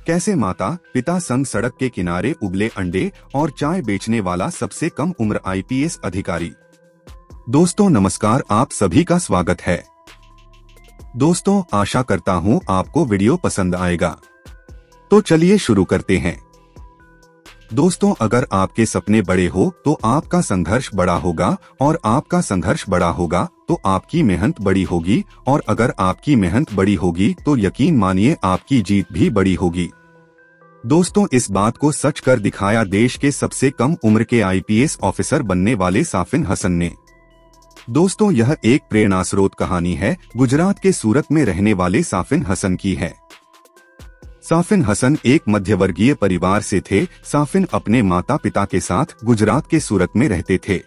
कैसे माता पिता संग सड़क के किनारे उबले अंडे और चाय बेचने वाला सबसे कम उम्र आईपीएस अधिकारी। दोस्तों नमस्कार, आप सभी का स्वागत है। दोस्तों आशा करता हूँ आपको वीडियो पसंद आएगा, तो चलिए शुरू करते हैं। दोस्तों अगर आपके सपने बड़े हो तो आपका संघर्ष बड़ा होगा, और आपका संघर्ष बड़ा होगा तो आपकी मेहनत बड़ी होगी, और अगर आपकी मेहनत बड़ी होगी तो यकीन मानिए आपकी जीत भी बड़ी होगी। दोस्तों इस बात को सच कर दिखाया देश के सबसे कम उम्र के आईपीएस ऑफिसर बनने वाले साफिन हसन ने। दोस्तों यह एक प्रेरणास्रोत कहानी है, गुजरात के सूरत में रहने वाले साफिन हसन की है। साफिन हसन एक मध्यवर्गीय परिवार से थे। साफिन अपने माता पिता के साथ गुजरात के सूरत में रहते थे।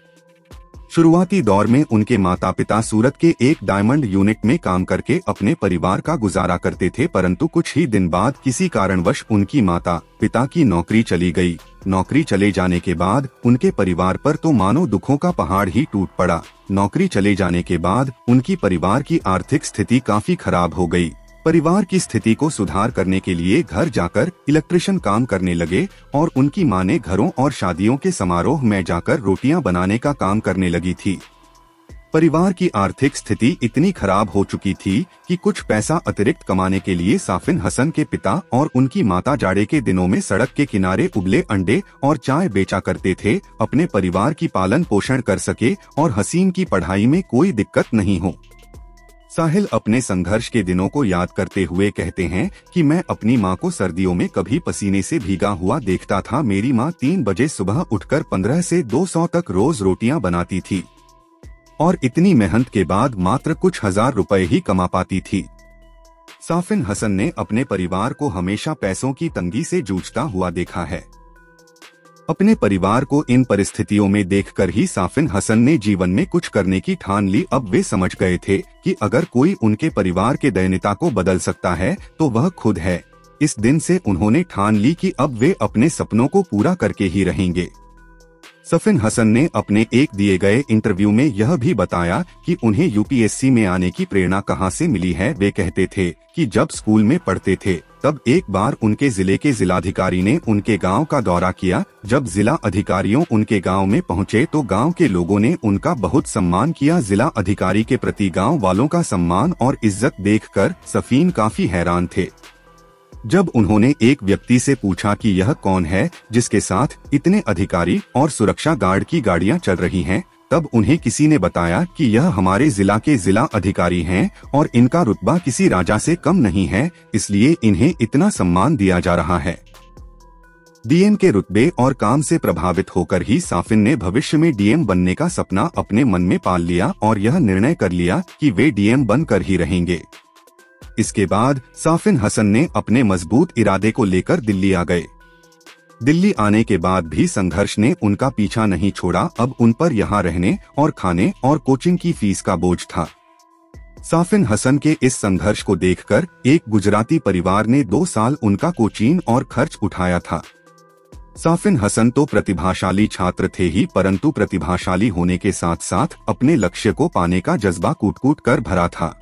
शुरुआती दौर में उनके माता पिता सूरत के एक डायमंड यूनिट में काम करके अपने परिवार का गुजारा करते थे, परंतु कुछ ही दिन बाद किसी कारणवश उनकी माता पिता की नौकरी चली गई। नौकरी चले जाने के बाद उनके परिवार पर तो मानो दुखों का पहाड़ ही टूट पड़ा। नौकरी चले जाने के बाद उनकी परिवार की आर्थिक स्थिति काफी खराब हो गई। परिवार की स्थिति को सुधार करने के लिए घर जाकर इलेक्ट्रिशियन काम करने लगे, और उनकी मां ने घरों और शादियों के समारोह में जाकर रोटियां बनाने का काम करने लगी थी। परिवार की आर्थिक स्थिति इतनी खराब हो चुकी थी कि कुछ पैसा अतिरिक्त कमाने के लिए साफिन हसन के पिता और उनकी माता जाड़े के दिनों में सड़क के किनारे उबले अंडे और चाय बेचा करते थे, अपने परिवार की पालन पोषण कर सके और हसीन की पढ़ाई में कोई दिक्कत नहीं हो। साहिल अपने संघर्ष के दिनों को याद करते हुए कहते हैं कि मैं अपनी मां को सर्दियों में कभी पसीने से भीगा हुआ देखता था। मेरी मां 3 बजे सुबह उठकर 15 से 200 तक रोज रोटियां बनाती थी, और इतनी मेहनत के बाद मात्र कुछ हजार रुपए ही कमा पाती थी। साफिन हसन ने अपने परिवार को हमेशा पैसों की तंगी से जूझता हुआ देखा है। अपने परिवार को इन परिस्थितियों में देखकर ही साफिन हसन ने जीवन में कुछ करने की ठान ली। अब वे समझ गए थे कि अगर कोई उनके परिवार के दयनीयता को बदल सकता है तो वह खुद है। इस दिन से उन्होंने ठान ली कि अब वे अपने सपनों को पूरा करके ही रहेंगे। साफिन हसन ने अपने एक दिए गए इंटरव्यू में यह भी बताया कि उन्हें यूपीएससी में आने की प्रेरणा कहां से मिली है। वे कहते थे कि जब स्कूल में पढ़ते थे तब एक बार उनके जिले के जिलाधिकारी ने उनके गांव का दौरा किया। जब जिला अधिकारियों उनके गांव में पहुंचे तो गांव के लोगों ने उनका बहुत सम्मान किया। जिला अधिकारी के प्रति गांव वालों का सम्मान और इज्जत देखकर साफिन काफी हैरान थे। जब उन्होंने एक व्यक्ति से पूछा कि यह कौन है जिसके साथ इतने अधिकारी और सुरक्षा गार्ड की गाड़ियां चल रही हैं, तब उन्हें किसी ने बताया कि यह हमारे जिला के जिला अधिकारी हैं और इनका रुतबा किसी राजा से कम नहीं है, इसलिए इन्हें इतना सम्मान दिया जा रहा है। डीएम के रुतबे और काम से प्रभावित होकर ही साफिन ने भविष्य में डीएम बनने का सपना अपने मन में पाल लिया और यह निर्णय कर लिया कि वे डीएम बनकर ही रहेंगे। इसके बाद साफिन हसन ने अपने मजबूत इरादे को लेकर दिल्ली आ गए। दिल्ली आने के बाद भी संघर्ष ने उनका पीछा नहीं छोड़ा। अब उन पर यहाँ रहने और खाने और कोचिंग की फीस का बोझ था। साफिन हसन के इस संघर्ष को देखकर एक गुजराती परिवार ने 2 साल उनका कोचिंग और खर्च उठाया था। साफिन हसन तो प्रतिभाशाली छात्र थे ही, परंतु प्रतिभाशाली होने के साथ साथ अपने लक्ष्य को पाने का जज्बा कूट कूट कर भरा था।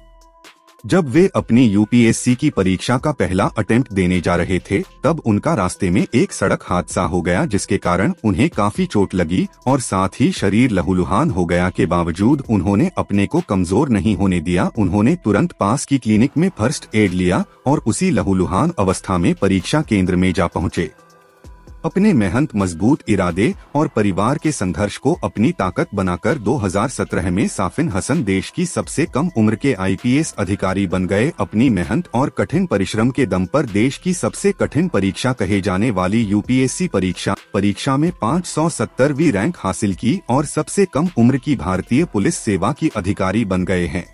जब वे अपनी यूपीएससी की परीक्षा का पहला अटेम्प्ट देने जा रहे थे तब उनका रास्ते में एक सड़क हादसा हो गया, जिसके कारण उन्हें काफी चोट लगी और साथ ही शरीर लहूलुहान हो गया। के बावजूद उन्होंने अपने को कमजोर नहीं होने दिया। उन्होंने तुरंत पास की क्लिनिक में फर्स्ट एड लिया और उसी लहूलुहान अवस्था में परीक्षा केंद्र में जा पहुँचे। अपने मेहनत, मजबूत इरादे और परिवार के संघर्ष को अपनी ताकत बनाकर 2017 में साफिन हसन देश की सबसे कम उम्र के आईपीएस अधिकारी बन गए। अपनी मेहनत और कठिन परिश्रम के दम पर देश की सबसे कठिन परीक्षा कहे जाने वाली यूपीएससी परीक्षा में 570वीं रैंक हासिल की और सबसे कम उम्र की भारतीय पुलिस सेवा की अधिकारी बन गए हैं।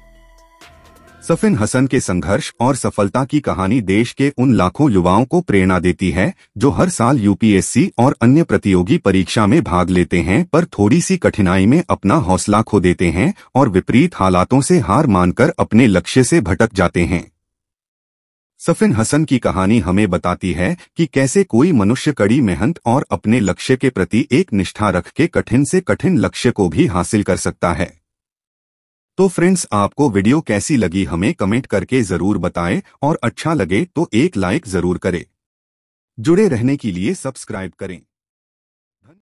साफिन हसन के संघर्ष और सफलता की कहानी देश के उन लाखों युवाओं को प्रेरणा देती है जो हर साल यूपीएससी और अन्य प्रतियोगी परीक्षा में भाग लेते हैं, पर थोड़ी सी कठिनाई में अपना हौसला खो देते हैं और विपरीत हालातों से हार मानकर अपने लक्ष्य से भटक जाते हैं। साफिन हसन की कहानी हमें बताती है कि कैसे कोई मनुष्य कड़ी मेहनत और अपने लक्ष्य के प्रति एक निष्ठा रख के कठिन से कठिन लक्ष्य को भी हासिल कर सकता है। तो फ्रेंड्स, आपको वीडियो कैसी लगी हमें कमेंट करके जरूर बताएं और अच्छा लगे तो एक लाइक जरूर करें। जुड़े रहने के लिए सब्सक्राइब करें।